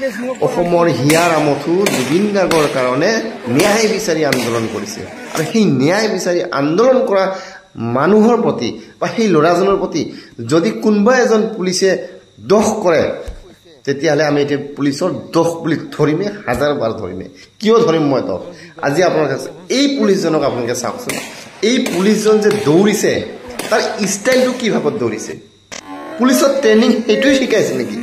অসমৰ হিয়াৰ আমঠু জুবিন গাৰ্গৰ কাৰণে ন্যায় বিচাৰি আন্দোলন কৰিছে আৰু সেই ন্যায় বিচাৰি আন্দোলন কৰা মানুহৰ প্ৰতি বা সেই ল'ৰাজনৰ প্ৰতি যদি কোনোবা এজন পুলিচে দোষ কৰে তেতিয়াহ'লে আমি এতিয়া পুলিচৰ দোষ বুলি ধৰিমে হাজাৰবাৰ ধৰিমে কিয় ধৰিম মই তো আজি আপোনালোকে এই পুলিচজনক আপোনালোকে চাওকচোন এই পুলিচজন যে দৌৰিছে তাৰ ষ্টাইলটো কি ভাবত দৌৰিছে পুলিচৰ ট্ৰেইনিং এইটোৱে শিকাইছে নেকি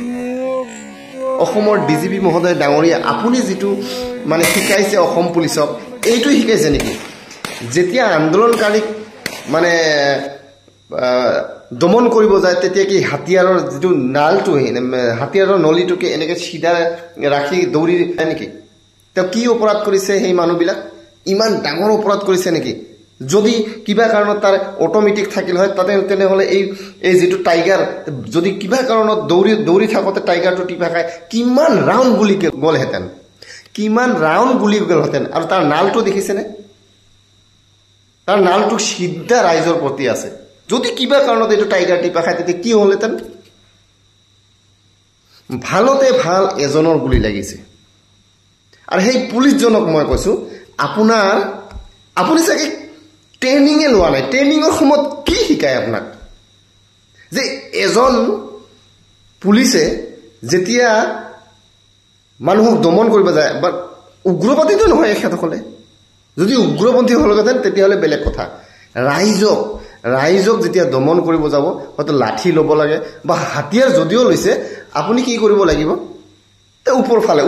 অসমৰ ডিজিপি মহোদয় ডাঙৰীয়া আপুনি যেটো মানে শিকাইছে অসম পুলিচক এইটোৱে শিকাইছে নেকি যেতিয়া আন্দোলনকাৰীক মানে দমন কৰিব যায় তেতিয়া কি হাতিয়াৰৰ যেটো নালটো হাতিয়াৰৰ নলিটোকে এনেকে সিধা ৰাখি দৌৰি নেকি তো কি অপৰাধ কৰিছে সেই মানুহবিলাক ইমান ডাঙৰ অপৰাধ কৰিছে নেকি যদি কিবা কাৰণত তাৰ অটোমেটিক থাকিল হয় তাতে তেনেহলে এই যেটো টাইগাৰ যদি কিবা কাৰণত দৌৰি থাকতে টাইগাৰটো টিপা খায় কিমান ৰাউন্ড গুলি গলহেতেন কিমান ৰাউন্ড গুলি গলহেতেন আৰু তাৰ নালটো দেখিছেনে তাৰ নালটো সিদ্ধা ৰাইজৰ প্ৰতি আছে যদি কিবা কাৰণত এইটো টাইগাৰ টিপা খায় তেতিয়া কি হলহেতেন ভালতে ভাল এজনৰ গুলি লাগিছে আৰু সেই পুলিচজনক মই কৈছো আপুনি চাগে ট্ৰেইনিং লোৱা নাই ট্ৰেইনিংৰ সময়ত কি শিকায় আপোনাক যে এজন পুলিচে যেতিয়া মানুহক দমন কৰিব যায় বা উগ্ৰপন্থীটো নহয় এখেতসকলে যদি উগ্ৰপন্থী হলগতেন তেতিয়াহ'লে বেলেগ কথা ৰাইজক যেতিয়া দমন কৰিব যাব হয়তো লাঠি ল'ব লাগে বা হাতিয়াৰ যদিও লৈছে আপুনি কি কৰিব লাগিব তে উপৰফালে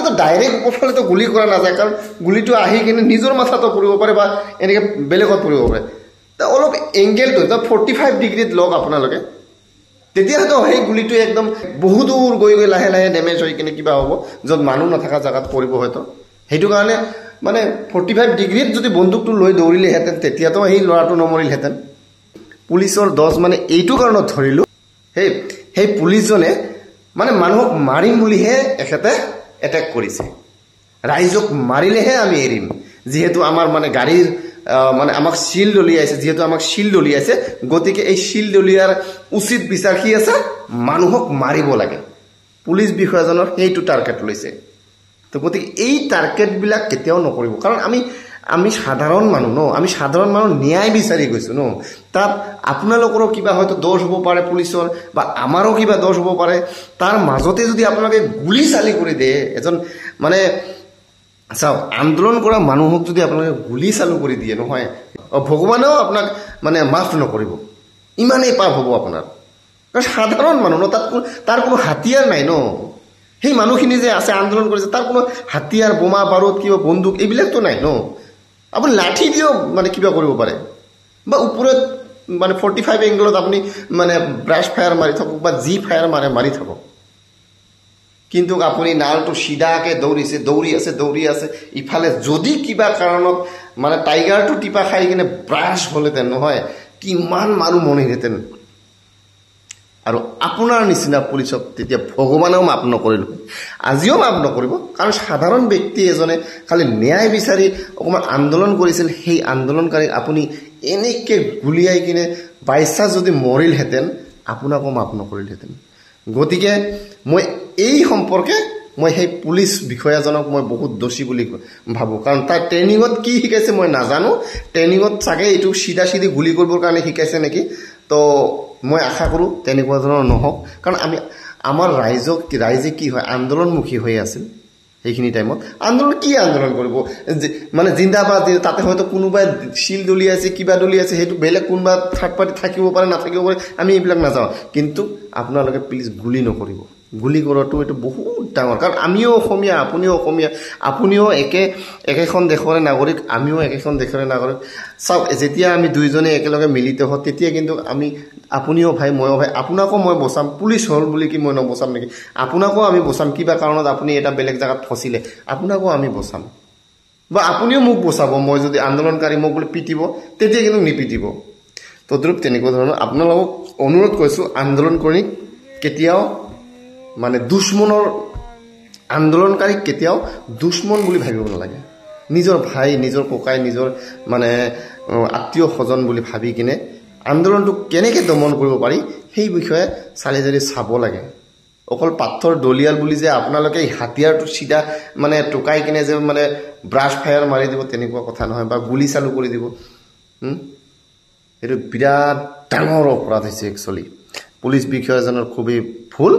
তো ডাইৰেক্ট উপৰফালে গুলি কৰা নাযায় কাৰণ গুলিটো আহি কিনে নিজৰ মাথাটো পৰিব পাৰে বা এনেকে বেলেগত পৰিব পাৰে তে অলপ এংগেলটো 45 ডিগ্ৰীত লওক আপোনালোকে তেতিয়া হয়তো সেই গুলিটো একদম বহু দূৰ গৈ লাহে লাহে ডেমেজ হৈ কিনে কিবা হ'ব য'ত মানুহ নথকা জায়গাত পৰিব হয়তো সেইটো কাৰণে মানে 45 ডিগ্ৰীত যদি বন্দুকটো লৈ দৌৰিলেহেঁতেন তেতিয়াতো সেই ল'ৰাটো নমৰিলহেঁতেন পুলিচৰ 10 মানে এইটো কাৰণত ধৰিলো সেই পুলিচজনে মানে মানুহক মাৰিম বুলিহে এখেতে এটেক কৰিছে ৰাইজক মাৰিলেহে আমি এৰিম যেহেতু আমাৰ মানে গাড়ীৰ মানে আমাক শিল দলিয়াইছে যেহেতু আমাক শিল দলিয়াইছে গতিকে এই শিল দলিয়াৰ উচিত বিচাৰ কি আছে মানুহক মাৰিব লাগে পুলিচ বিষয়াজনৰ সেইটো টাৰ্গেট লৈছে তো গতিকে এই টাৰ্গেট বিলাক কেতিয়াও নকৰিব কাৰণ আমি সাধাৰণ মানুহ ন আমি সাধাৰণ মানুহ ন্যায় বিচাৰি গৈছো ন তাত আপোনালোকৰো কিবা হয়তো দোষ হ'ব পাৰে পুলিচৰ বা আমাৰো কিবা দোষ হ'ব পাৰে তাৰ মাজতে যদি আপোনালোকে গুলি চালি কৰি দিয়ে এজন মানে চাও আন্দোলন কৰা মানুহক যদি আপোনালোকে গুলি চালু কৰি দিয়ে নহয় ভগৱানেও আপোনাক মানে মাফ নকৰিব ইমানেই পাপ হ'ব আপোনাৰ কাৰণ সাধাৰণ মানুহ ন তাৰ কোনো হাতিয়াৰ নাই ন সেই মানুহখিনি যে আছে আন্দোলন কৰিছে তাৰ কোনো হাতিয়াৰ বোমা বাৰুদ কিবা বন্দুক এইবিলাকতো নাই ন আপুনি লাঠি দিও মানে কিবা কৰিব পাৰে বা ওপৰত মানে 45 এংগলত আপুনি মানে ব্ৰাছ ফায়াৰ মাৰি থাকক বা জি ফায়াৰ মাৰি থাকক কিন্তু আপুনি নালটো সিধাকে দৌৰি আছে ইফালে যদি কিবা কাৰণত মানে টাইগাৰটো টিপা খাই কিনে ব্ৰাছ হলেতেন নহয় কিমান মানুহ মৰিহেঁতেন আৰু আপোনাৰ নিচিনা পুলিচক তেতিয়া ভগৱানেও মাপ নকৰিল আজিও মাপ নকৰিব কাৰণ সাধাৰণ ব্যক্তি এজনে খালি ন্যায় বিচাৰি অকমান আন্দোলন কৰিছিল সেই আন্দোলনকাৰীক আপুনি এনেকে গুলিয়াই কিনে বাইচা যদি মৰিলহেঁতেন আপোনাকো মাপ নকৰিলহেঁতেন গতিকে মই এই সম্পৰ্কে মই সেই পুলিচ বিষয়াজনক মই বহুত দোষী বুলি ভাবো কাৰণ তাৰ ট্ৰেইনিঙত কি শিকাইছে মই নাজানো ট্ৰেইনিঙত চাগে এইটো সিধা গুলি কৰিবৰ কাৰণে শিকাইছে নেকি তো মই আশা কৰো তেনেকুৱা ধৰণৰ নহওক কাৰণ আমাৰ ৰাইজে কি হয় আন্দোলনমুখী হৈ আছিল সেইখিনি টাইমত আন্দোলন কৰিব মানে জিন্দাবাদ তাতে হয়তো কোনোবাই শিল দলিয়াইছে কিবা দলিয়াইছে সেইটো বেলেগ কোনোবা থাৰ্ড পাৰ্টি থাকিব পাৰে নাথাকিব পাৰে আমি এইবিলাক নাযাওঁ কিন্তু আপোনালোকে প্লিজ গুলি নকৰিব গুলি কৰাটো এইটো বহুত ডাঙৰ কাৰণ আমিও অসমীয়া আপুনিও একেখন দেশৰে নাগৰিক আমিও একেখন দেশৰে নাগৰিক চাওক যেতিয়া আমি দুইজনে একেলগে মিলিত হওঁ তেতিয়া কিন্তু আপুনিও ভাই ময়ো ভাই আপোনাকো মই বচাম পুলিচ হল বুলি কি মই নবচাম নেকি আপোনাকো আমি বচাম কিবা কাৰণত আপুনি এটা বেলেগ জায়গাত ফচিলে আপোনাকো আমি বচাম বা আপুনিও মোক বচাব মই যদি আন্দোলনকাৰী মোক বুলি পিটিব তেতিয়া কিন্তু নিপিটিব তদ্ৰুপ তেনেকুৱা ধৰণৰ আপোনালোকক অনুৰোধ কৰিছো আন্দোলন কৰি কেতিয়াও মানে দুশ্মনৰ আন্দোলনকাৰী কেতিয়াও দুশ্মন বুলি ভাবিব নালাগে নিজৰ ভাই নিজৰ ককাই নিজৰ মানে আত্মীয় স্বজন বুলি ভাবি কিনে আন্দোলনটো কেনেকৈ দমন কৰিব পাৰি সেই বিষয়ে চালিজাৰি চাব লাগে অকল পাথৰ দলিয়াল বুলি যে আপোনালোকে হাতিয়াৰটো চিধা মানে টুকাই কিনে যে মানে ব্ৰাছ ফায়াৰ মাৰি দিব তেনেকুৱা কথা নহয় বা গুলি চালু কৰি দিব এইটো বিৰাট ডাঙৰ অপৰাধ হৈছে একচুৱেলি পুলিচ বিষয়াজনৰ খুবেই ভুল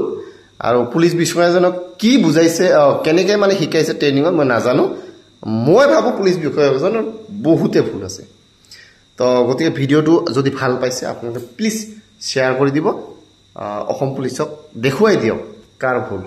আৰু পুলিচ বিষয়াজনক কি বুজাইছে কেনেকৈ মানে শিকাইছে ট্ৰেইনিঙত মই নাজানো মই ভাবোঁ পুলিচ বিষয়াজনৰ বহুতে ভুল আছে তো গতিকে ভিডিঅ'টো যদি ভাল পাইছে আপোনালোকে প্লিজ শ্বেয়াৰ কৰি দিব অসম পুলিচক দেখুৱাই দিয়ক কাৰ ভুল